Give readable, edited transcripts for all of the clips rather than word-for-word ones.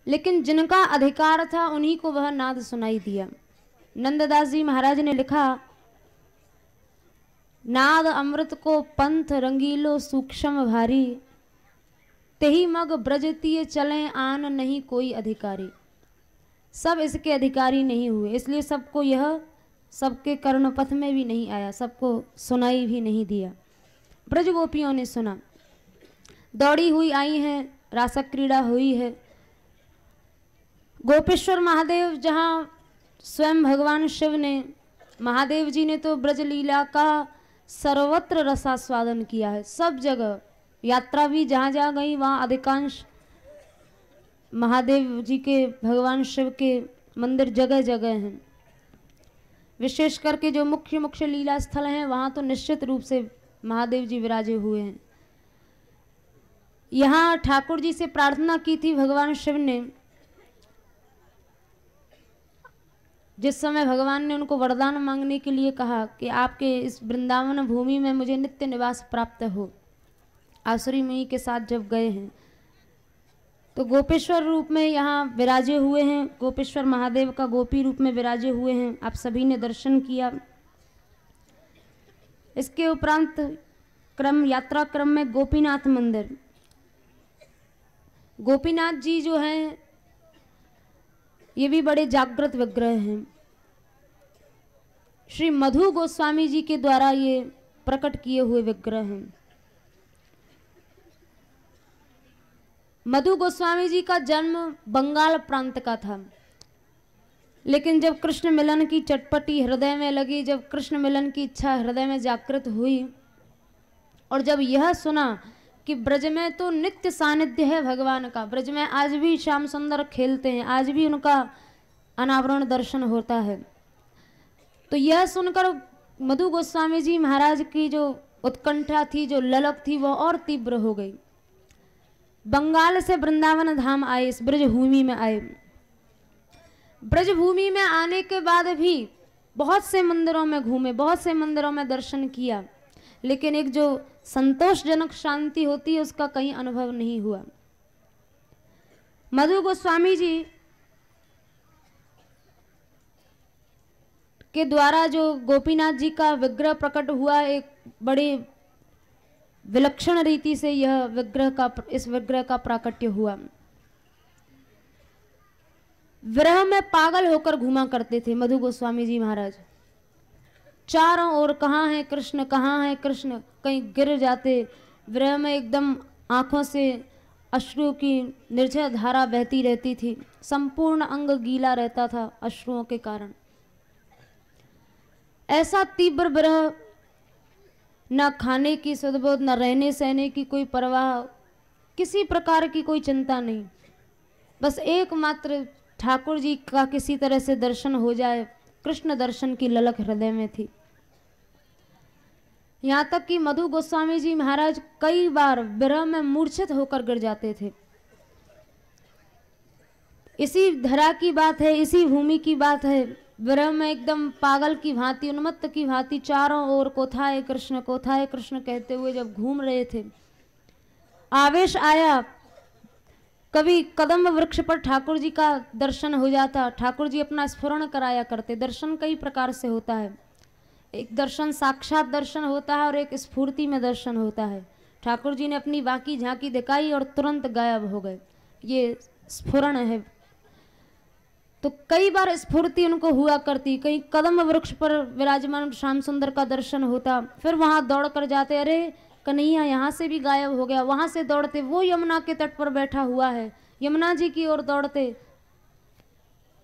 लेकिन जिनका अधिकार था उन्हीं को वह नाद सुनाई दिया। नंददास जी महाराज ने लिखा, नाद अमृत को पंथ रंगीलो सूक्ष्म भारी, तेही मग ब्रजतीय चलें आन नहीं कोई अधिकारी। सब इसके अधिकारी नहीं हुए, इसलिए सबको यह सबके कर्णपथ में भी नहीं आया, सबको सुनाई भी नहीं दिया। ब्रज गोपियों ने सुना, दौड़ी हुई आई हैं, रासक क्रीड़ा हुई है। गोपेश्वर महादेव जहाँ स्वयं भगवान शिव ने, महादेव जी ने तो ब्रज लीला का सर्वत्र रसास्वादन किया है। सब जगह यात्रा भी जहाँ जहाँ गई वहाँ अधिकांश महादेव जी के, भगवान शिव के मंदिर जगह जगह हैं। विशेष करके जो मुख्य मुख्य लीला स्थल हैं वहाँ तो निश्चित रूप से महादेव जी विराजे हुए हैं। यहाँ ठाकुर जी से प्रार्थना की थी भगवान शिव ने, जिस समय भगवान ने उनको वरदान मांगने के लिए कहा कि आपके इस वृंदावन भूमि में मुझे नित्य निवास प्राप्त हो। आसुरी मुनि के साथ जब गए हैं तो गोपेश्वर रूप में यहाँ विराजे हुए हैं, गोपेश्वर महादेव का गोपी रूप में विराजे हुए हैं। आप सभी ने दर्शन किया। इसके उपरांत यात्रा क्रम में गोपीनाथ मंदिर, गोपीनाथ जी जो हैं ये भी बड़े जागृत विग्रह हैं। श्री मधु गोस्वामी जी के द्वारा ये प्रकट किए हुए विग्रह हैं। मधु गोस्वामी जी का जन्म बंगाल प्रांत का था, लेकिन जब कृष्ण मिलन की चटपटी हृदय में लगी, जब कृष्ण मिलन की इच्छा हृदय में जागृत हुई और जब यह सुना कि ब्रज में तो नित्य सानिध्य है भगवान का, ब्रज में आज भी श्याम सुंदर खेलते हैं, आज भी उनका अनावरण दर्शन होता है, तो यह सुनकर मधु गोस्वामी जी महाराज की जो उत्कंठा थी, जो ललक थी, वह और तीव्र हो गई। बंगाल से वृंदावन धाम आए, इस ब्रजभूमि में आए। ब्रजभूमि में आने के बाद भी बहुत से मंदिरों में घूमे, बहुत से मंदिरों में दर्शन किया, लेकिन एक जो संतोषजनक शांति होती है उसका कहीं अनुभव नहीं हुआ। मधु गोस्वामी जी के द्वारा जो गोपीनाथ जी का विग्रह प्रकट हुआ, एक बड़ी विलक्षण रीति से इस विग्रह का प्राकट्य हुआ। विरह में पागल होकर घूमा करते थे मधु गोस्वामी जी महाराज। चारों ओर कहाँ है कृष्ण, कहाँ है कृष्ण, कहीं गिर जाते। विरह में एकदम आंखों से अश्रु की निर्झर धारा बहती रहती थी, संपूर्ण अंग गीला रहता था अश्रुओं के कारण। ऐसा तीव्र विरह, न खाने की सद्बोध, न रहने सहने की कोई परवाह, किसी प्रकार की कोई चिंता नहीं, बस एकमात्र ठाकुर जी का किसी तरह से दर्शन हो जाए, कृष्ण दर्शन की ललक हृदय में थी। यहाँ तक कि मधु गोस्वामी जी महाराज कई बार विरह में मूर्छित होकर गिर जाते थे। इसी धरा की बात है, इसी भूमि की बात है। विरह में एकदम पागल की भांति, उन्मत्त की भांति चारों ओर कोथाए कृष्ण कहते हुए जब घूम रहे थे, आवेश आया। कभी कदम वृक्ष पर ठाकुर जी का दर्शन हो जाता, ठाकुर जी अपना स्फुरण कराया करते। दर्शन कई प्रकार से होता है, एक दर्शन साक्षात दर्शन होता है और एक स्फूर्ति में दर्शन होता है। ठाकुर जी ने अपनी बाकी झांकी दिखाई और तुरंत गायब हो गए, ये स्फुरण है। तो कई बार स्फूर्ति उनको हुआ करती, कहीं कदम वृक्ष पर विराजमान श्याम सुंदर का दर्शन होता, फिर वहां दौड़ कर जाते, अरे कन्हैया यहाँ से भी गायब हो गया। वहां से दौड़ते, वो यमुना के तट पर बैठा हुआ है, यमुना जी की ओर दौड़ते,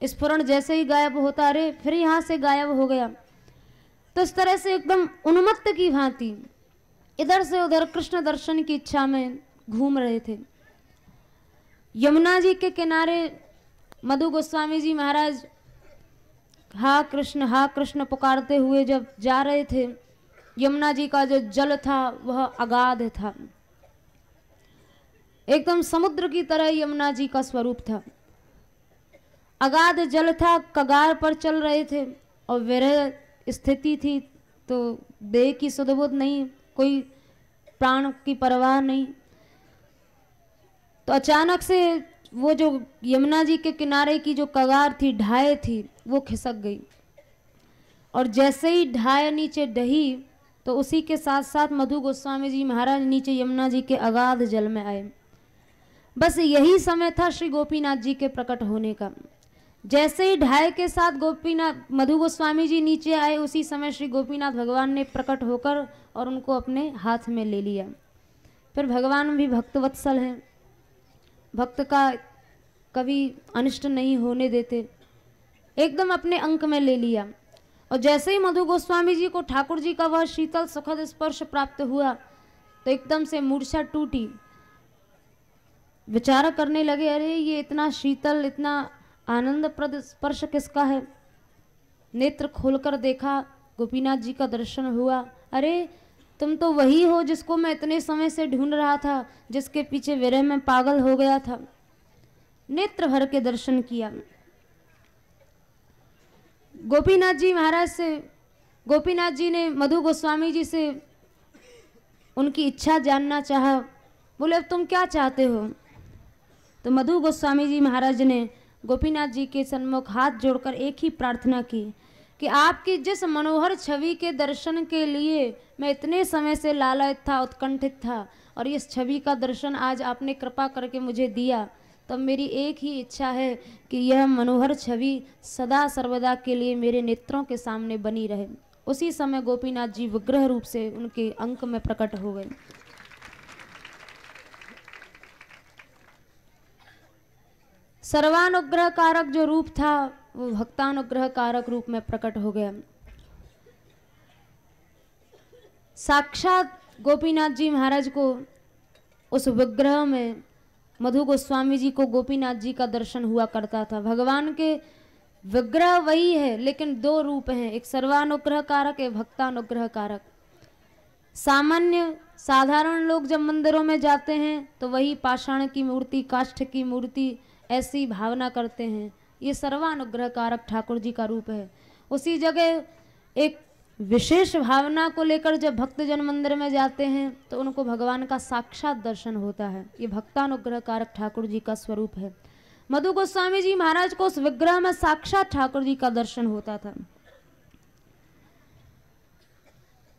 स्फुरण जैसे ही गायब होता, अरे फिर यहाँ से गायब हो गया। तो इस तरह से एकदम उन्मत्त की भांति इधर से उधर कृष्ण दर्शन की इच्छा में घूम रहे थे। यमुना जी के किनारे मधु गोस्वामी जी महाराज हा कृष्ण पुकारते हुए जब जा रहे थे, यमुना जी का जो जल था वह अगाध था, एकदम समुद्र की तरह यमुना जी का स्वरूप था। अगाध जल था, कगार पर चल रहे थे और विरह स्थिति थी, तो देह की सुधबुध नहीं, कोई प्राण की परवाह नहीं। तो अचानक से वो जो यमुना जी के किनारे की जो कगार थी, ढाई थी, वो खिसक गई। और जैसे ही ढाई नीचे ढही तो उसी के साथ साथ मधु गोस्वामी जी महाराज नीचे यमुना जी के अगाध जल में आए। बस यही समय था श्री गोपीनाथ जी के प्रकट होने का। जैसे ही ढाई के साथ गोपीनाथ मधु गोस्वामी जी नीचे आए, उसी समय श्री गोपीनाथ भगवान ने प्रकट होकर और उनको अपने हाथ में ले लिया। फिर भगवान भी भक्तवत्सल हैं, भक्त का कभी अनिष्ट नहीं होने देते, एकदम अपने अंक में ले लिया। और जैसे ही मधु गोस्वामी जी को ठाकुर जी का वह शीतल सुखद स्पर्श प्राप्त हुआ तो एकदम से मूर्छा टूटी। विचार करने लगे, अरे ये इतना शीतल, इतना आनंदप्रद स्पर्श किसका है। नेत्र खोलकर देखा, गोपीनाथ जी का दर्शन हुआ। अरे तुम तो वही हो जिसको मैं इतने समय से ढूंढ रहा था, जिसके पीछे विरह में पागल हो गया था। नेत्र भर के दर्शन किया। गोपीनाथ जी महाराज से, गोपीनाथ जी ने मधु गोस्वामी जी से उनकी इच्छा जानना चाहा। बोले अब तुम क्या चाहते हो। तो मधु गोस्वामी जी महाराज ने गोपीनाथ जी के सन्मुख हाथ जोड़कर एक ही प्रार्थना की कि आपकी जिस मनोहर छवि के दर्शन के लिए मैं इतने समय से लालायित था, उत्कंठित था, और इस छवि का दर्शन आज आपने कृपा करके मुझे दिया, तब मेरी एक ही इच्छा है कि यह मनोहर छवि सदा सर्वदा के लिए मेरे नेत्रों के सामने बनी रहे। उसी समय गोपीनाथ जी विग्रह रूप से उनके अंक में प्रकट हो गए। सर्वानुग्रह कारक जो रूप था वो भक्तानुग्रह कारक रूप में प्रकट हो गया। साक्षात गोपीनाथ जी महाराज को उस विग्रह में मधु गोस्वामी जी को गोपीनाथ जी का दर्शन हुआ करता था। भगवान के विग्रह वही है, लेकिन दो रूप हैं, एक सर्वानुग्रह कारक, एक भक्तानुग्रह कारक। सामान्य साधारण लोग जब मंदिरों में जाते हैं तो वही पाषाण की मूर्ति, काष्ठ की मूर्ति ऐसी भावना करते हैं। ये सर्वानुग्रह कारक ठाकुर जी का रूप है। उसी जगह एक विशेष भावना को लेकर जब भक्तजन मंदिर में जाते हैं तो उनको भगवान का साक्षात दर्शन होता है। ये भक्तानुग्रह कारक ठाकुर जी का स्वरूप है। मधु गोस्वामी जी महाराज को उस विग्रह में साक्षात ठाकुर जी का दर्शन होता था।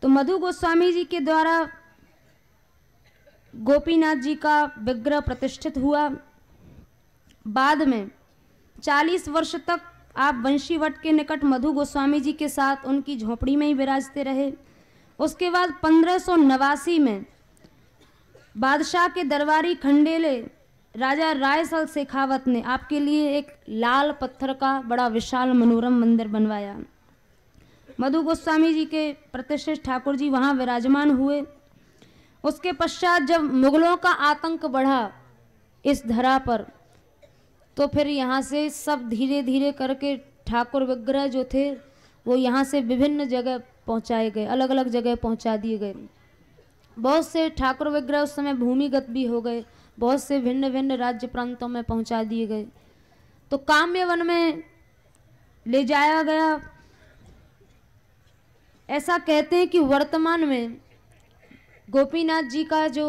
तो मधु गोस्वामी जी के द्वारा गोपीनाथ जी का विग्रह प्रतिष्ठित हुआ। बाद में 40 वर्ष तक आप बंशीवट के निकट मधु गोस्वामी जी के साथ उनकी झोपड़ी में ही विराजते रहे। उसके बाद 1589 में बादशाह के दरबारी खंडेले राजा रायसल शेखावत ने आपके लिए एक लाल पत्थर का बड़ा विशाल मनोरम मंदिर बनवाया। मधु गोस्वामी जी के प्रतिष्ठित ठाकुर जी वहाँ विराजमान हुए। उसके पश्चात जब मुगलों का आतंक बढ़ा इस धरा पर, तो फिर यहाँ से सब धीरे धीरे करके ठाकुर विग्रह जो थे वो यहाँ से विभिन्न जगह पहुँचाए गए, अलग अलग जगह पहुँचा दिए गए। बहुत से ठाकुर विग्रह उस समय भूमिगत भी हो गए, बहुत से भिन्न भिन्न राज्य प्रांतों में पहुँचा दिए गए। तो काम्यवन में ले जाया गया। ऐसा कहते हैं कि वर्तमान में गोपीनाथ जी का जो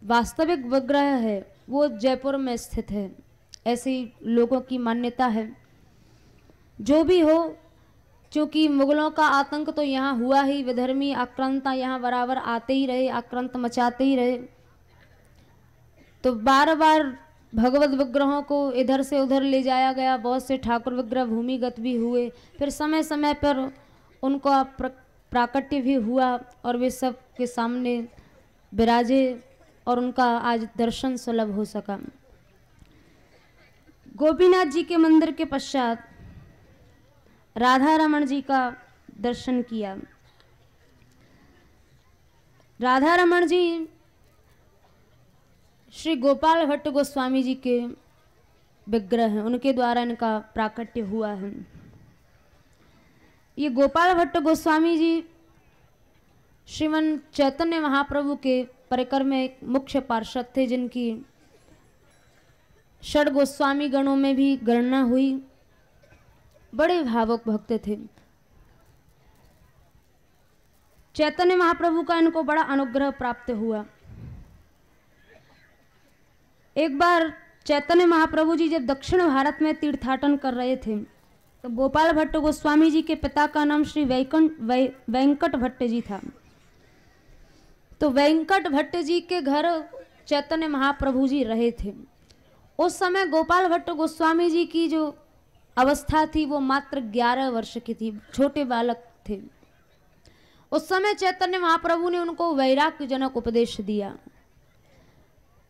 वास्तविक विग्रह है वो जयपुर में स्थित है, ऐसी लोगों की मान्यता है। जो भी हो, क्योंकि मुगलों का आतंक तो यहाँ हुआ ही, विधर्मी आक्रांता यहाँ बराबर आते ही रहे, आक्रांत मचाते ही रहे। तो बार बार भगवत विग्रहों को इधर से उधर ले जाया गया। बहुत से ठाकुर विग्रह भूमिगत भी हुए, फिर समय समय पर उनको प्राकट्य भी हुआ और वे सब के सामने विराजे और उनका आज दर्शन सुलभ हो सका। गोपीनाथ जी के मंदिर के पश्चात राधा रमण जी का दर्शन किया। राधा रमण जी श्री गोपाल भट्ट गोस्वामी जी के विग्रह हैं, उनके द्वारा इनका प्राकट्य हुआ है। ये गोपाल भट्ट गोस्वामी जी श्रीमन चैतन्य महाप्रभु के परिकर में एक मुख्य पार्षद थे, जिनकी षड गोस्वामी गणों में भी गणना हुई। बड़े भावुक भक्त थे। चैतन्य महाप्रभु का इनको बड़ा अनुग्रह प्राप्त हुआ। एक बार चैतन्य महाप्रभु जी जब दक्षिण भारत में तीर्थाटन कर रहे थे तो गोपाल भट्ट गोस्वामी जी के पिता का नाम श्री वेंकट भट्ट जी था। तो वेंकट भट्ट जी के घर चैतन्य महाप्रभु जी रहे थे। उस समय गोपाल भट्ट गोस्वामी जी की जो अवस्था थी वो मात्र 11 वर्ष की थी, छोटे बालक थे। उस समय चैतन्य महाप्रभु ने उनको वैराग्यजनक उपदेश दिया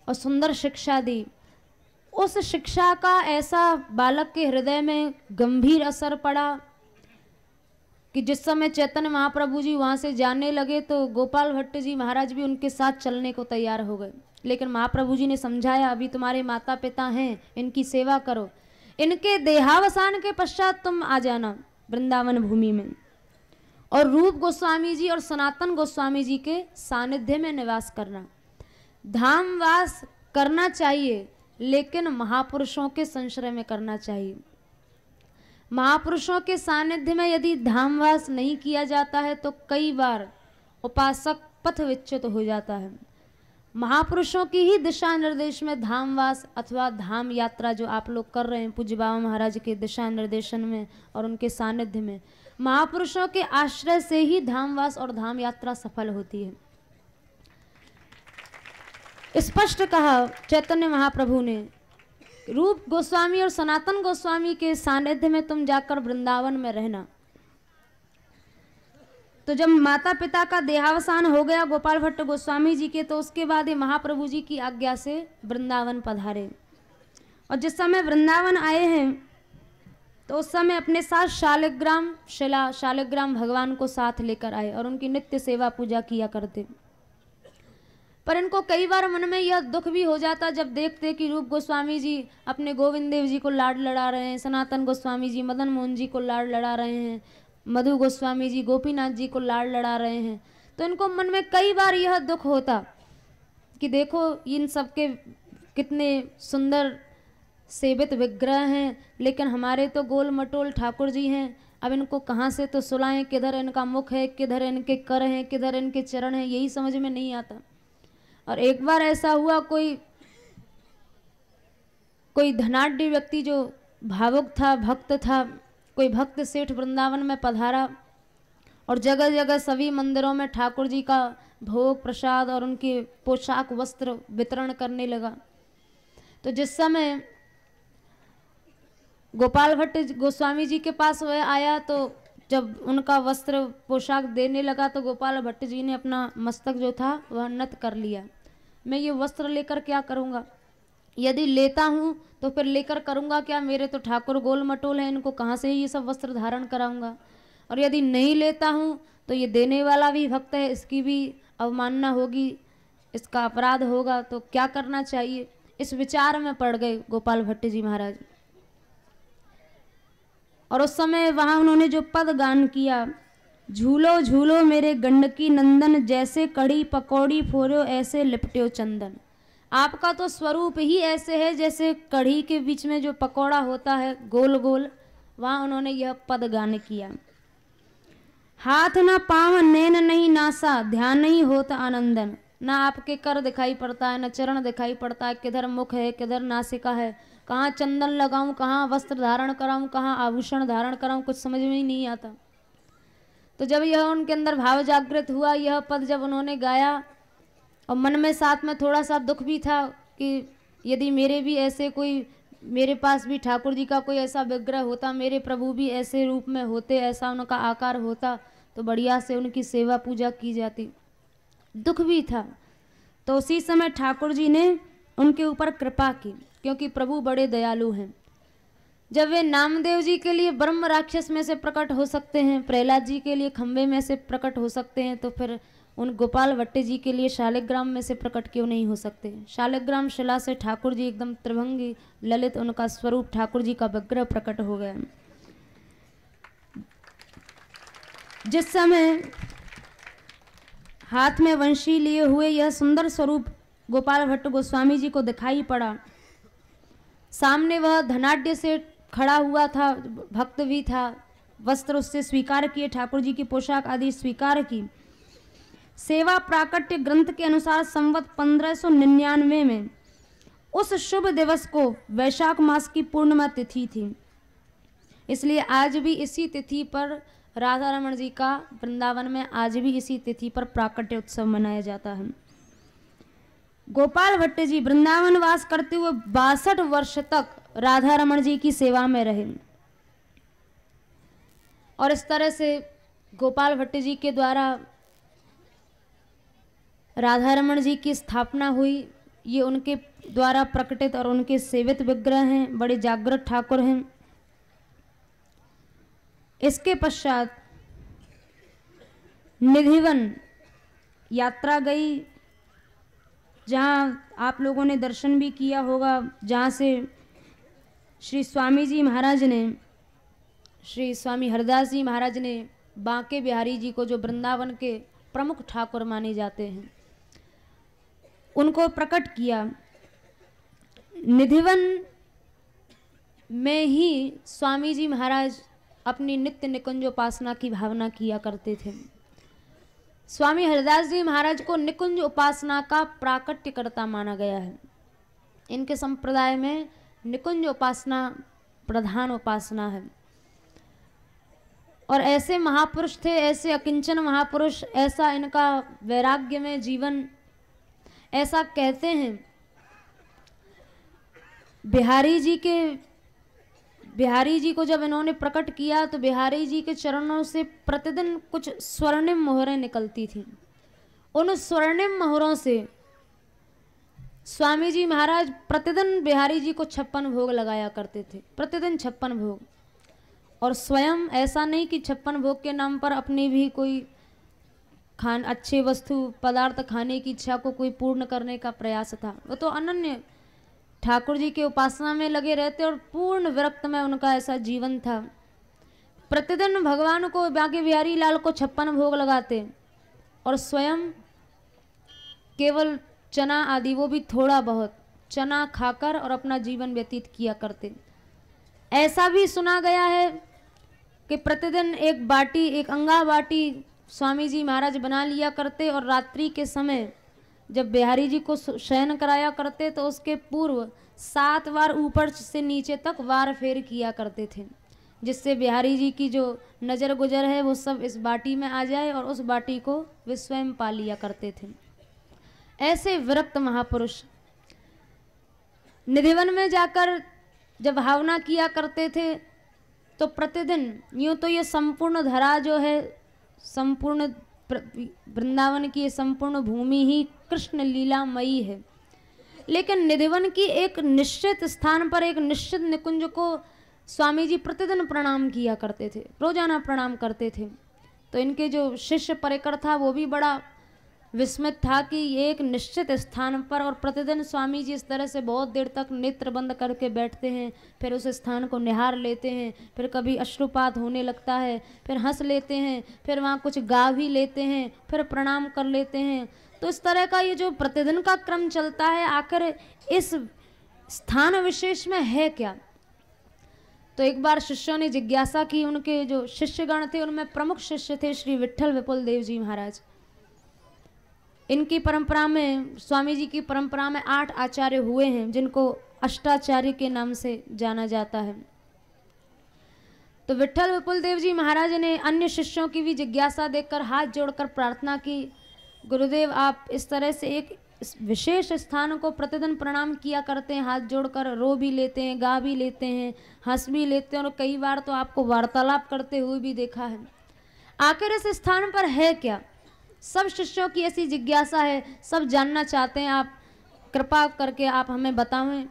और सुंदर शिक्षा दी। उस शिक्षा का ऐसा बालक के हृदय में गंभीर असर पड़ा कि जिस समय चैतन्य महाप्रभु जी वहाँ से जाने लगे तो गोपाल भट्ट जी महाराज भी उनके साथ चलने को तैयार हो गए। लेकिन महाप्रभु जी ने समझाया, अभी तुम्हारे माता पिता हैं, इनकी सेवा करो, इनके देहावसान के पश्चात तुम आ जाना वृंदावन भूमि में और रूप गोस्वामी जी और सनातन गोस्वामी जी के सानिध्य में निवास करना। धामवास करना चाहिए लेकिन महापुरुषों के संश्रय में करना चाहिए। महापुरुषों के सानिध्य में यदि धामवास नहीं किया जाता है तो कई बार उपासक पथ विच्युत हो जाता है। महापुरुषों की ही दिशा निर्देश में धामवास अथवा धाम यात्रा जो आप लोग कर रहे हैं पूज्य बाबा महाराज के दिशा निर्देशन में और उनके सानिध्य में, महापुरुषों के आश्रय से ही धामवास और धाम यात्रा सफल होती है। स्पष्ट कहा चैतन्य महाप्रभु ने, रूप गोस्वामी और सनातन गोस्वामी के सानिध्य में तुम जाकर वृंदावन में रहना। तो जब माता पिता का देहावसान हो गया गोपाल भट्ट गोस्वामी जी के, तो उसके बाद ये महाप्रभु जी की आज्ञा से वृंदावन पधारे। और जिस समय वृंदावन आए हैं तो उस समय अपने साथ शालिग्राम भगवान को साथ लेकर आए और उनकी नित्य सेवा पूजा किया करते। पर इनको कई बार मन में यह दुख भी हो जाता जब देखते कि रूप गोस्वामी जी अपने गोविंद देव जी को लाड लड़ा रहे हैं, सनातन गोस्वामी जी मदन मोहन जी को लाड लड़ा रहे हैं, मधु गोस्वामी जी गोपीनाथ जी को लाड लड़ा रहे हैं। तो इनको मन में कई बार यह दुख होता कि देखो इन सबके कितने सुंदर सेवित विग्रह हैं, लेकिन हमारे तो गोल मटोल ठाकुर जी हैं। अब इनको कहाँ से तो सुलाएं, किधर इनका मुख है, किधर इनके कर हैं, किधर इनके चरण हैं, यही समझ में नहीं आता। और एक बार ऐसा हुआ, कोई धनाढ्य व्यक्ति जो भावुक था, भक्त था, कोई भक्त सेठ वृंदावन में पधारा और जगह जगह सभी मंदिरों में ठाकुर जी का भोग प्रसाद और उनके पोशाक वस्त्र वितरण करने लगा। तो जिस समय गोपाल भट्ट गोस्वामी जी के पास वह आया तो जब उनका वस्त्र पोशाक देने लगा तो गोपाल भट्ट जी ने अपना मस्तक जो था वह नत कर लिया। मैं ये वस्त्र लेकर क्या करूँगा, यदि लेता हूँ तो फिर लेकर करूँगा क्या, मेरे तो ठाकुर गोल मटोल हैं, इनको कहाँ से ये सब वस्त्र धारण कराऊँगा। और यदि नहीं लेता हूँ तो ये देने वाला भी भक्त है, इसकी भी अवमानना होगी, इसका अपराध होगा, तो क्या करना चाहिए। इस विचार में पड़ गए गोपाल भट्ट जी महाराज। और उस समय वहाँ उन्होंने जो पद गान किया, झूलो झूलो मेरे गंडकी नंदन, जैसे कढ़ी पकौड़ी फोरो ऐसे लिपट्यो चंदन। आपका तो स्वरूप ही ऐसे है जैसे कढ़ी के बीच में जो पकौड़ा होता है गोल गोल, वहाँ उन्होंने यह पद गान किया। हाथ न पाँव नैन नहीं नासा, ध्यान नहीं होता आनंदन। ना आपके कर दिखाई पड़ता है, न चरण दिखाई पड़ता है, किधर मुख है, किधर नासिका है, कहाँ चंदन लगाऊं, कहाँ वस्त्र धारण कराऊं, कहाँ आभूषण धारण कराऊं, कुछ समझ में ही नहीं आता। तो जब यह उनके अंदर भाव जागृत हुआ, यह पद जब उन्होंने गाया और मन में साथ में थोड़ा सा दुख भी था कि यदि मेरे भी ऐसे कोई, मेरे पास भी ठाकुर जी का कोई ऐसा विग्रह होता, मेरे प्रभु भी ऐसे रूप में होते, ऐसा उनका आकार होता तो बढ़िया से उनकी सेवा पूजा की जाती, दुख भी था। तो उसी समय ठाकुर जी ने उनके ऊपर कृपा की, क्योंकि प्रभु बड़े दयालु हैं। जब वे नामदेव जी के लिए ब्रह्म राक्षस में से प्रकट हो सकते हैं, प्रहलाद जी के लिए खंबे में से प्रकट हो सकते हैं, तो फिर उन गोपाल भट्ट जी के लिए शालिग्राम में से प्रकट क्यों नहीं हो सकते। शालिग्राम शिला से ठाकुर जी एकदम त्रिभंगी ललित उनका स्वरूप ठाकुर जी का विग्रह प्रकट हो गया। जिस समय हाथ में वंशी लिए हुए यह सुंदर स्वरूप गोपाल भट्ट गोस्वामी जी को दिखाई पड़ा, सामने वह धनाढ्य से खड़ा हुआ था, भक्त भी था, वस्त्र उससे स्वीकार किए, ठाकुर जी की पोशाक आदि स्वीकार की। सेवा प्राकट्य ग्रंथ के अनुसार संवत 1599 में उस शुभ दिवस को वैशाख मास की पूर्णिमा तिथि थी, इसलिए आज भी इसी तिथि पर राधा रमण जी का वृंदावन में आज भी इसी तिथि पर प्राकट्य उत्सव मनाया जाता है। गोपाल भट्ट जी वृंदावन वास करते हुए 62 वर्ष तक राधा रमण जी की सेवा में रहे और इस तरह से गोपाल भट्ट जी के द्वारा राधा रमण जी की स्थापना हुई। ये उनके द्वारा प्रकटित और उनके सेवित विग्रह हैं, बड़े जागृत ठाकुर हैं। इसके पश्चात निधिवन यात्रा गई, जहाँ आप लोगों ने दर्शन भी किया होगा, जहाँ से श्री स्वामी जी महाराज ने, श्री स्वामी हरदास जी महाराज ने बांके बिहारी जी को, जो वृंदावन के प्रमुख ठाकुर माने जाते हैं, उनको प्रकट किया। निधिवन में ही स्वामी जी महाराज अपनी नित्य निकुंजोपासना की भावना किया करते थे। स्वामी हरदास जी महाराज को निकुंज उपासना का प्राकट्यकर्ता माना गया है। इनके संप्रदाय में निकुंज उपासना प्रधान उपासना है और ऐसे महापुरुष थे, ऐसे अकिंचन महापुरुष, ऐसा इनका वैराग्य में जीवन, ऐसा कहते हैं बिहारी जी को जब इन्होंने प्रकट किया तो बिहारी जी के चरणों से प्रतिदिन कुछ स्वर्णिम मोहरें निकलती थीं। उन स्वर्णिम मोहरों से स्वामी जी महाराज प्रतिदिन बिहारी जी को 56 भोग लगाया करते थे, प्रतिदिन 56 भोग। और स्वयं ऐसा नहीं कि 56 भोग के नाम पर अपनी भी कोई अच्छे वस्तु पदार्थ खाने की इच्छा को कोई पूर्ण करने का प्रयास था। वो तो अनन्य ठाकुर जी के उपासना में लगे रहते और पूर्ण विरक्त में उनका ऐसा जीवन था। प्रतिदिन भगवान को, बांके बिहारी लाल को 56 भोग लगाते और स्वयं केवल चना आदि, वो भी थोड़ा बहुत चना खाकर और अपना जीवन व्यतीत किया करते। ऐसा भी सुना गया है कि प्रतिदिन एक बाटी, एक अंगा बाटी स्वामी जी महाराज बना लिया करते और रात्रि के समय जब बिहारी जी को शयन कराया करते तो उसके पूर्व 7 बार ऊपर से नीचे तक वार फेर किया करते थे, जिससे बिहारी जी की जो नज़र गुजर है वो सब इस बाटी में आ जाए और उस बाटी को वे स्वयं पा लिया करते थे। ऐसे विरक्त महापुरुष निधिवन में जाकर जब भावना किया करते थे तो प्रतिदिन, यूँ तो ये संपूर्ण धरा जो है, संपूर्ण वृंदावन की ये संपूर्ण भूमि ही कृष्ण लीलामयी है, लेकिन निधिवन की एक निश्चित स्थान पर एक निश्चित निकुंज को स्वामी जी प्रतिदिन प्रणाम किया करते थे, रोजाना प्रणाम करते थे। तो इनके जो शिष्य परिकर था वो भी बड़ा विस्मित था कि ये एक निश्चित स्थान पर और प्रतिदिन स्वामी जी इस तरह से बहुत देर तक नेत्र बंद करके बैठते हैं, फिर उस स्थान को निहार लेते हैं, फिर कभी अश्रुपात होने लगता है, फिर हंस लेते हैं, फिर वहाँ कुछ गा भी लेते हैं, फिर प्रणाम कर लेते हैं। तो इस तरह का ये जो प्रतिदिन का क्रम चलता है, आखिर इस स्थान विशेष में है क्या? तो एक बार शिष्यों ने जिज्ञासा की। उनके जो शिष्यगण थे उनमें प्रमुख शिष्य थे श्री विट्ठल विपुल देव जी महाराज। इनकी परंपरा में, स्वामी जी की परंपरा में 8 आचार्य हुए हैं, जिनको अष्टाचार्य के नाम से जाना जाता है। तो विट्ठल विपुल देव जी महाराज ने अन्य शिष्यों की भी जिज्ञासा देखकर हाथ जोड़कर प्रार्थना की, गुरुदेव आप इस तरह से एक विशेष स्थान को प्रतिदिन प्रणाम किया करते हैं, हाथ जोड़कर रो भी लेते हैं, गा भी लेते हैं, हंस भी लेते हैं और कई बार तो आपको वार्तालाप करते हुए भी देखा है। आखिर इस स्थान पर है क्या? सब शिष्यों की ऐसी जिज्ञासा है, सब जानना चाहते हैं, आप कृपा करके आप हमें बताएं।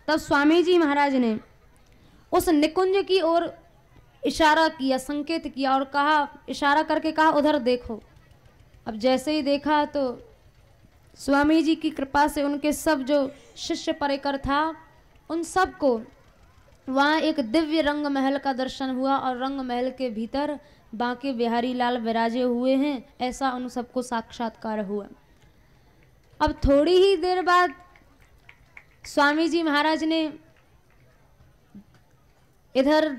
तब स्वामी जी महाराज ने उस निकुंज की ओर इशारा किया, संकेत किया और कहा, इशारा करके कहा उधर देखो। अब जैसे ही देखा तो स्वामी जी की कृपा से उनके सब जो शिष्य परिकर था उन सब को वहाँ एक दिव्य रंग महल का दर्शन हुआ और रंग महल के भीतर बांके बिहारी लाल विराजे हुए हैं, ऐसा उन सबको साक्षात्कार हुआ। अब थोड़ी ही देर बाद स्वामी जी महाराज ने इधर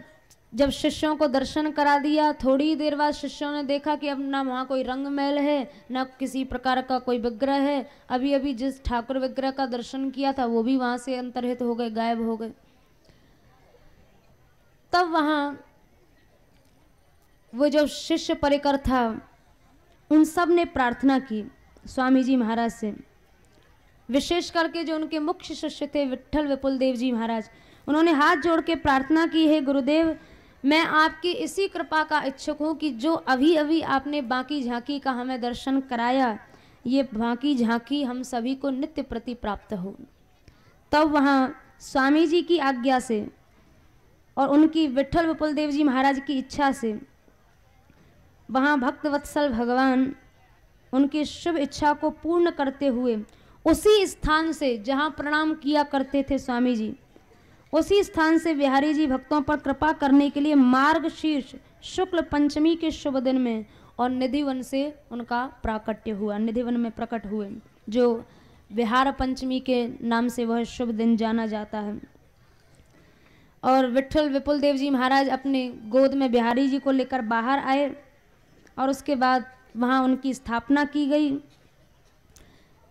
जब शिष्यों को दर्शन करा दिया, थोड़ी देर बाद शिष्यों ने देखा कि अब ना वहाँ कोई रंग महल है, ना किसी प्रकार का कोई विग्रह है। अभी अभी जिस ठाकुर विग्रह का दर्शन किया था वो भी वहाँ से अंतर्हित हो गए, गायब हो गए। तब वहाँ वो जो शिष्य परिकर था उन सब ने प्रार्थना की स्वामी जी महाराज से। विशेष करके जो उनके मुख्य शिष्य थे विट्ठल विपुल देव जी महाराज, उन्होंने हाथ जोड़ के प्रार्थना की, है गुरुदेव, मैं आपकी इसी कृपा का इच्छुक हूँ कि जो अभी अभी आपने बांकी झांकी का हमें दर्शन कराया, ये बांकी झांकी हम सभी को नित्य प्रति प्राप्त हो। तब वहाँ स्वामी जी की आज्ञा से और उनकी विट्ठल विपुल देव जी महाराज की इच्छा से वहाँ भक्तवत्सल भगवान उनकी शुभ इच्छा को पूर्ण करते हुए उसी स्थान से जहाँ प्रणाम किया करते थे स्वामी जी, उसी स्थान से बिहारी जी भक्तों पर कृपा करने के लिए मार्गशीर्ष शुक्ल पंचमी के शुभ दिन में और निधिवन से उनका प्राकट्य हुआ, निधिवन में प्रकट हुए, जो बिहार पंचमी के नाम से वह शुभ दिन जाना जाता है। और विट्ठल विपुल देव जी महाराज अपने गोद में बिहारी जी को लेकर बाहर आए और उसके बाद वहाँ उनकी स्थापना की गई।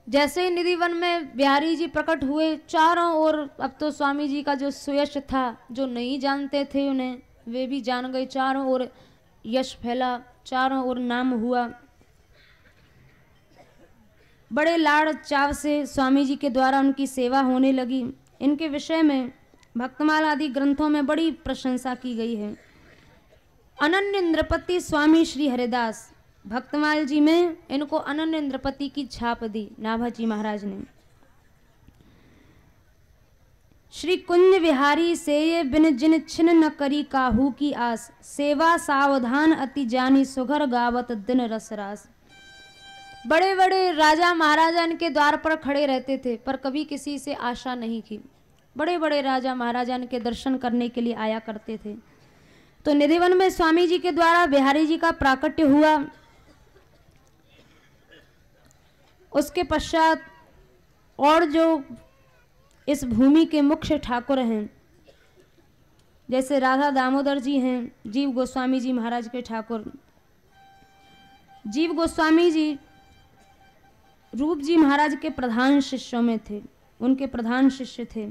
जैसे ही निधिवन में बिहारी जी प्रकट हुए, चारों ओर अब तो स्वामी जी का जो सुयश था, जो नहीं जानते थे उन्हें वे भी जान गए, चारों ओर यश फैला, चारों ओर नाम हुआ। बड़े लाड़ चाव से स्वामी जी के द्वारा उनकी सेवा होने लगी। इनके विषय में भक्तमाल आदि ग्रंथों में बड़ी प्रशंसा की गई है। अनन्य नृपति स्वामी श्री हरिदास, भक्तमाल जी में इनको अनन्य नृपति की छाप दी नाभाजी महाराज ने। श्री कुंज विहारी से ये बिन जिन छिन न करी काहू की आस, सेवा सावधान अति जानी सुघर गावत दिन रसरास। बड़े बड़े राजा महाराजा इनके द्वार पर खड़े रहते थे पर कभी किसी से आशा नहीं की। बड़े बड़े राजा महाराजा इनके दर्शन करने के लिए आया करते थे। तो निधिवन में स्वामी जी के द्वारा बिहारी जी का प्राकट्य हुआ। उसके पश्चात और जो इस भूमि के मुख्य ठाकुर हैं, जैसे राधा दामोदर जी हैं, जीव गोस्वामी जी महाराज के ठाकुर। जीव गोस्वामी जी रूप जी महाराज के प्रधान शिष्यों में थे, उनके प्रधान शिष्य थे।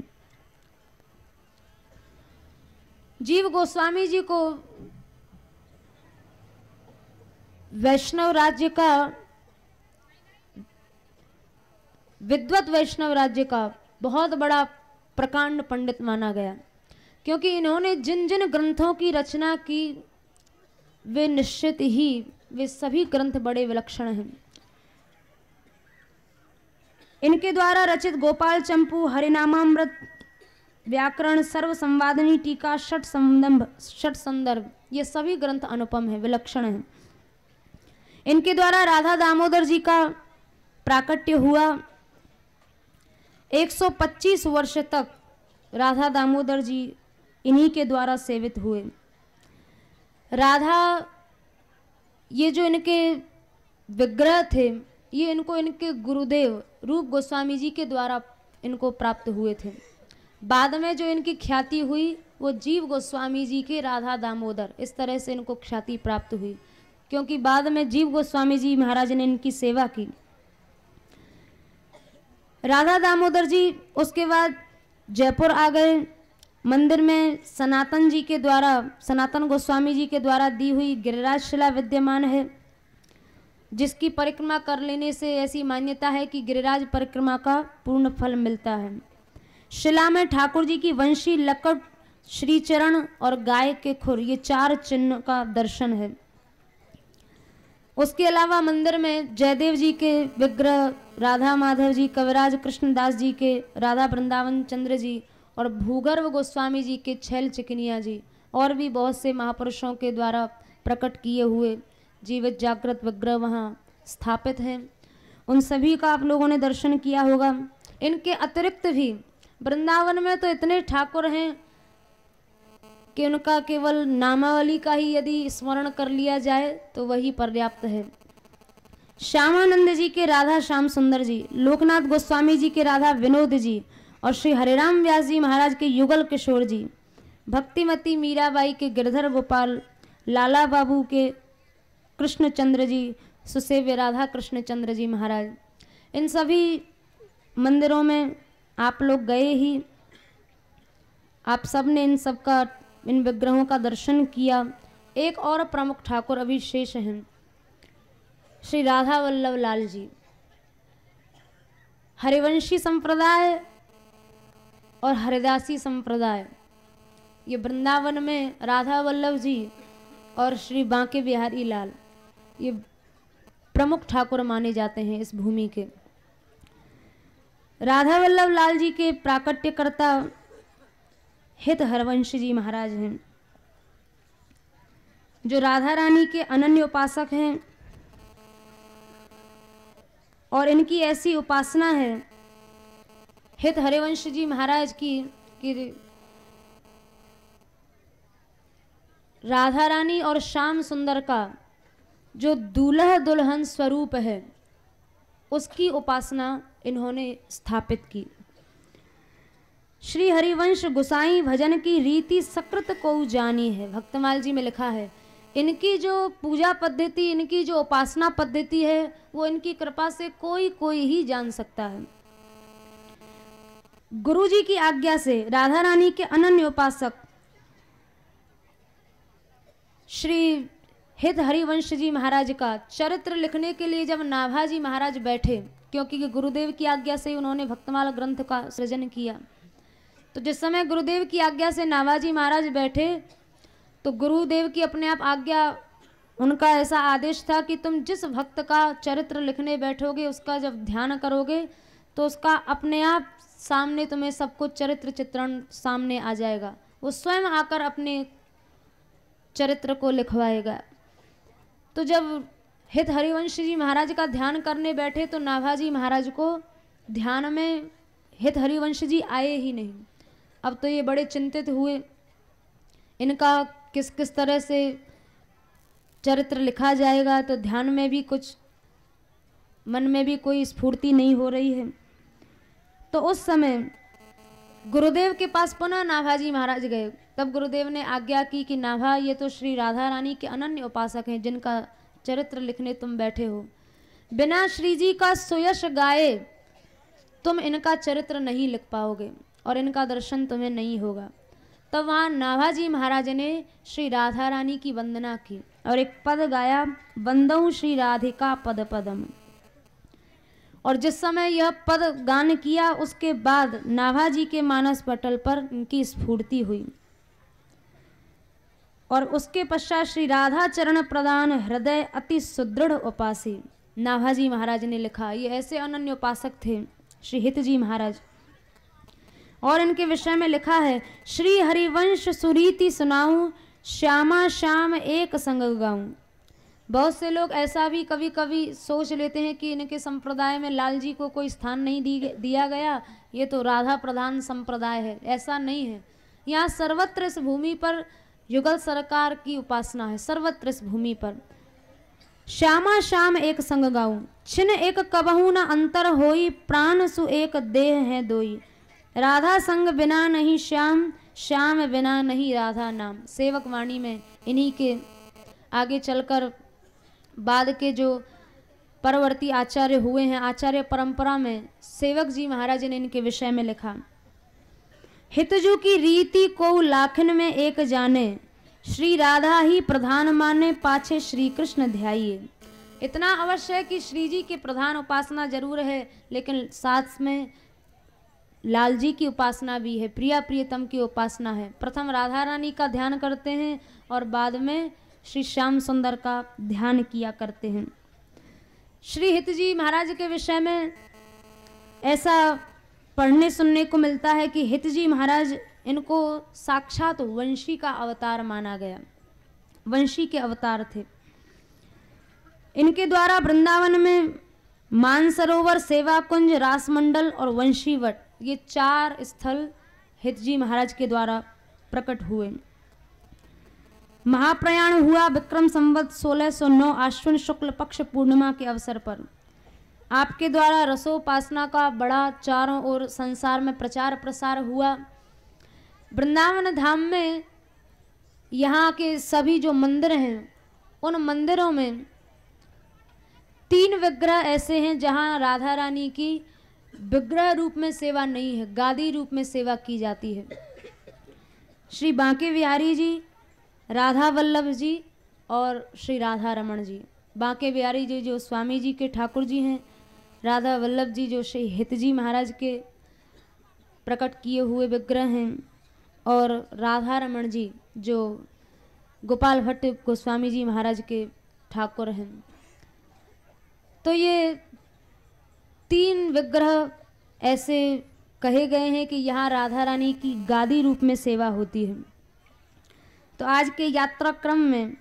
जीव गोस्वामी जी को वैष्णव राज्य का, विद्वत वैष्णव राज्य का बहुत बड़ा प्रकांड पंडित माना गया, क्योंकि इन्होंने जिन जिन ग्रंथों की रचना की वे निश्चित ही वे सभी ग्रंथ बड़े विलक्षण हैं। इनके द्वारा रचित गोपाल चंपू, हरिनामामृत, व्याकरण, सर्व संवादनी, टीका, षट संदर्भ, ये सभी ग्रंथ अनुपम है, विलक्षण हैं। इनके द्वारा राधा दामोदर जी का प्राकट्य हुआ। 125 वर्ष तक राधा दामोदर जी इन्हीं के द्वारा सेवित हुए। राधा, ये जो इनके विग्रह थे, ये इनको इनके गुरुदेव रूप गोस्वामी जी के द्वारा इनको प्राप्त हुए थे। बाद में जो इनकी ख्याति हुई वो जीव गोस्वामी जी के राधा दामोदर, इस तरह से इनको ख्याति प्राप्त हुई, क्योंकि बाद में जीव गोस्वामी जी महाराज ने इनकी सेवा की। राधा दामोदर जी उसके बाद जयपुर आ गए। मंदिर में सनातन जी के द्वारा, सनातन गोस्वामी जी के द्वारा दी हुई गिरिराज शिला विद्यमान है, जिसकी परिक्रमा कर लेने से ऐसी मान्यता है कि गिरिराज परिक्रमा का पूर्ण फल मिलता है। शिला में ठाकुर जी की वंशी, लकड़, श्रीचरण और गाय के खुर, ये 4 चिन्ह का दर्शन है। उसके अलावा मंदिर में जयदेव जी के विग्रह, राधा माधव जी, कविराज कृष्णदास जी के, राधा वृंदावन चंद्र जी और भूगर्भ गोस्वामी जी के छैल चिकनिया जी और भी बहुत से महापुरुषों के द्वारा प्रकट किए हुए जीवित जागृत विग्रह वहाँ स्थापित हैं। उन सभी का आप लोगों ने दर्शन किया होगा। इनके अतिरिक्त भी वृंदावन में तो इतने ठाकुर हैं कि उनका केवल नामावली का ही यदि स्मरण कर लिया जाए तो वही पर्याप्त है। श्यामानंद जी के राधा श्याम सुंदर जी, लोकनाथ गोस्वामी जी के राधा विनोद जी और श्री हरिराम व्यास जी महाराज के युगल किशोर जी, भक्तिमती मीराबाई के गिरधर गोपाल, लाला बाबू के कृष्णचंद्र जी, सुसेव्य राधा कृष्णचंद्र जी महाराज, इन सभी मंदिरों में आप लोग गए ही। आप सब ने इन विग्रहों का दर्शन किया। एक और प्रमुख ठाकुर अभी शेष हैं, श्री राधा वल्लभ लाल जी। हरिवंशी संप्रदाय और हरिदासी संप्रदाय, ये वृंदावन में राधा वल्लभ जी और श्री बांके बिहारी लाल ये प्रमुख ठाकुर माने जाते हैं इस भूमि के। राधा वल्लभ लाल जी के प्राकट्यकर्ता हित हरवंश जी महाराज हैं, जो राधा रानी के अनन्य उपासक हैं। और इनकी ऐसी उपासना है हित हरिवंश जी महाराज की कि राधा रानी और श्याम सुंदर का जो दूल्हा दुल्हन स्वरूप है उसकी उपासना इन्होंने स्थापित की। श्री हरिवंश गोसाई भजन की रीति सकृत को जानी है, भक्तमाल जी में लिखा है। इनकी जो पूजा पद्धति, इनकी जो उपासना पद्धति है वो इनकी कृपा से कोई ही जान सकता है। गुरु जी की आज्ञा से राधा रानी के अनन्य उपासक श्री हित हरिवंश जी महाराज का चरित्र लिखने के लिए जब नाभाजी महाराज बैठे, क्योंकि गुरुदेव की आज्ञा से उन्होंने भक्तमाल ग्रंथ का सृजन किया, तो जिस समय गुरुदेव की आज्ञा से नाभाजी महाराज बैठे तो गुरुदेव की अपने आप आज्ञा, उनका ऐसा आदेश था कि तुम जिस भक्त का चरित्र लिखने बैठोगे उसका जब ध्यान करोगे तो उसका अपने आप सामने तुम्हें सब कुछ चरित्र चित्रण सामने आ जाएगा। वो स्वयं आकर अपने चरित्र को लिखवाएगा। तो जब हित हरिवंश जी महाराज का ध्यान करने बैठे तो नाभाजी महाराज को ध्यान में हित हरिवंश जी आए ही नहीं। अब तो ये बड़े चिंतित हुए, इनका किस किस तरह से चरित्र लिखा जाएगा। तो ध्यान में भी कुछ, मन में भी कोई स्फूर्ति नहीं हो रही है। तो उस समय गुरुदेव के पास पुनः नाभाजी महाराज गए। तब गुरुदेव ने आज्ञा की कि नाभा, ये तो श्री राधा रानी के अनन्य उपासक हैं जिनका चरित्र लिखने तुम बैठे हो, बिना श्री जी का सुयश गाए तुम इनका चरित्र नहीं लिख पाओगे और इनका दर्शन तुम्हें नहीं होगा। तब वहाँ नाभाजी महाराज ने श्री राधा रानी की वंदना की और एक पद गाया, वंदऊ श्री राधिका पद पदम। और जिस समय यह पद गान किया उसके बाद नाभाजी के मानस पटल पर इनकी स्फूर्ति हुई और उसके पश्चात श्री राधा चरण प्रदान हृदय अति सुदृढ़ उपासी। नाभाजी महाराज ने लिखा, ये ऐसे अनन्य उपासक थे श्री हित जी महाराज। और इनके विषय में लिखा है, श्री हरिवंश सुरीति सुनाऊं, श्यामा श्याम एक संग गाऊं। बहुत से लोग ऐसा भी कभी कभी सोच लेते हैं कि इनके संप्रदाय में लाल जी को कोई स्थान नहीं दिया गया, ये तो राधा प्रधान संप्रदाय है। ऐसा नहीं है, यहाँ सर्वत्र इस भूमि पर युगल सरकार की उपासना है। सर्वत्र इस भूमि पर श्यामा श्याम एक संग गाऊं, छिन एक कबहू न अंतर होई, प्राण सु एक देह है दोई। राधा संग बिना नहीं श्याम, श्याम बिना नहीं राधा नाम। सेवक वाणी में इन्हीं के आगे चलकर बाद के जो परवर्ती आचार्य हुए हैं, आचार्य परंपरा में सेवक जी महाराज ने इनके विषय में लिखा, हितजू की रीति को लाखन में एक जाने, श्री राधा ही प्रधान माने, पाछे श्री कृष्ण ध्याइए। इतना अवश्य है कि श्री जी के प्रधान उपासना जरूर है, लेकिन साथ में लाल जी की उपासना भी है, प्रिया प्रियतम की उपासना है। प्रथम राधा रानी का ध्यान करते हैं और बाद में श्री श्याम सुंदर का ध्यान किया करते हैं। श्री हित जी महाराज के विषय में ऐसा पढ़ने सुनने को मिलता है कि हित जी महाराज, इनको साक्षात वंशी का अवतार माना गया, वंशी के अवतार थे। इनके द्वारा वृंदावन में मानसरोवर, सेवा कुंज, रासमंडल और वंशीवट, ये 4 स्थल हित जी महाराज के द्वारा प्रकट हुए। महाप्रयाण हुआ विक्रम संवत 1609 आश्विन शुक्ल पक्ष पूर्णिमा के अवसर पर। आपके द्वारा रसोपासना का बड़ा चारों ओर संसार में प्रचार प्रसार हुआ। वृंदावन धाम में यहाँ के सभी जो मंदिर हैं, उन मंदिरों में 3 विग्रह ऐसे हैं जहाँ राधा रानी की विग्रह रूप में सेवा नहीं है, गादी रूप में सेवा की जाती है। श्री बांके बिहारी जी, राधा वल्लभ जी और श्री राधा रमण जी। बांके बिहारी जी जो स्वामी जी के ठाकुर जी हैं, राधा वल्लभ जी जो श्री हित जी महाराज के प्रकट किए हुए विग्रह हैं, और राधा रमण जी जो गोपाल भट्ट गोस्वामी जी महाराज के ठाकुर हैं। तो ये 3 विग्रह ऐसे कहे गए हैं कि यहाँ राधा रानी की गादी रूप में सेवा होती है। तो आज के यात्रा क्रम में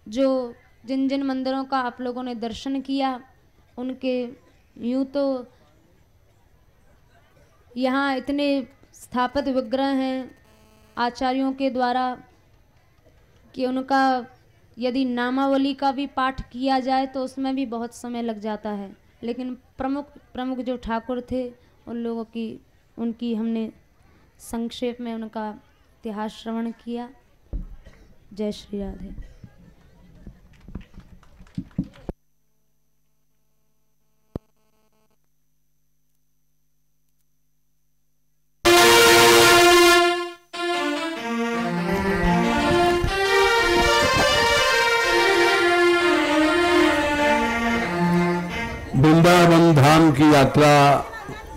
जो जिन जिन मंदिरों का आप लोगों ने दर्शन किया, उनके यूँ तो यहाँ इतने स्थापित विग्रह हैं आचार्यों के द्वारा कि उनका यदि नामावली का भी पाठ किया जाए तो उसमें भी बहुत समय लग जाता है। लेकिन प्रमुख जो ठाकुर थे उन लोगों की उनकी हमने संक्षेप में उनका इतिहास श्रवण किया। जय श्री राधे। वृंदावन धाम की यात्रा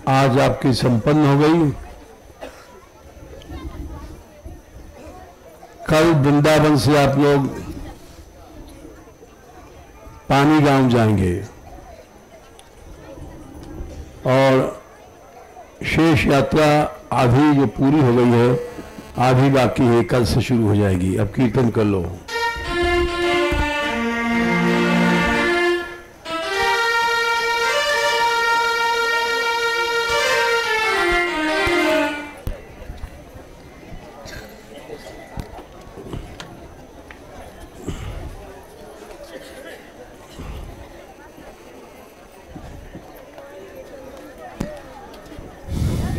आज आपकी संपन्न हो गई। कल वृंदावन से आप लोग पानी गांव जाएंगे और शेष यात्रा आधी जो पूरी हो गई है, आधी बाकी है, कल से शुरू हो जाएगी। अब कीर्तन कर लो।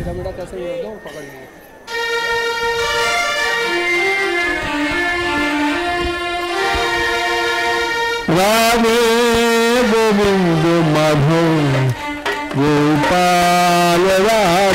बेटा कैसे दो पकड़ लिया। राधे गोविंद माधव गोपाल राम।